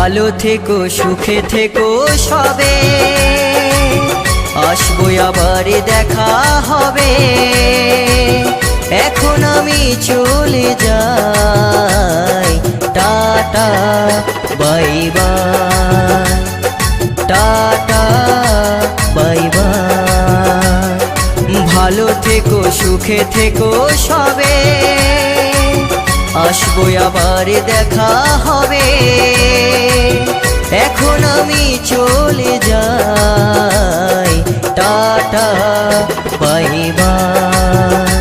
ভালো থেকো সুখে থেকো সবে, আসবো আবার দেখা হবে। এখন আমি চলে যাই, tata bye bye, tata bye bye. ভালো থেকো সুখে থেকো সবে, আসবো আবার দেখা হবে। এখন আমি চলে যাই, টাটা বাই বাই।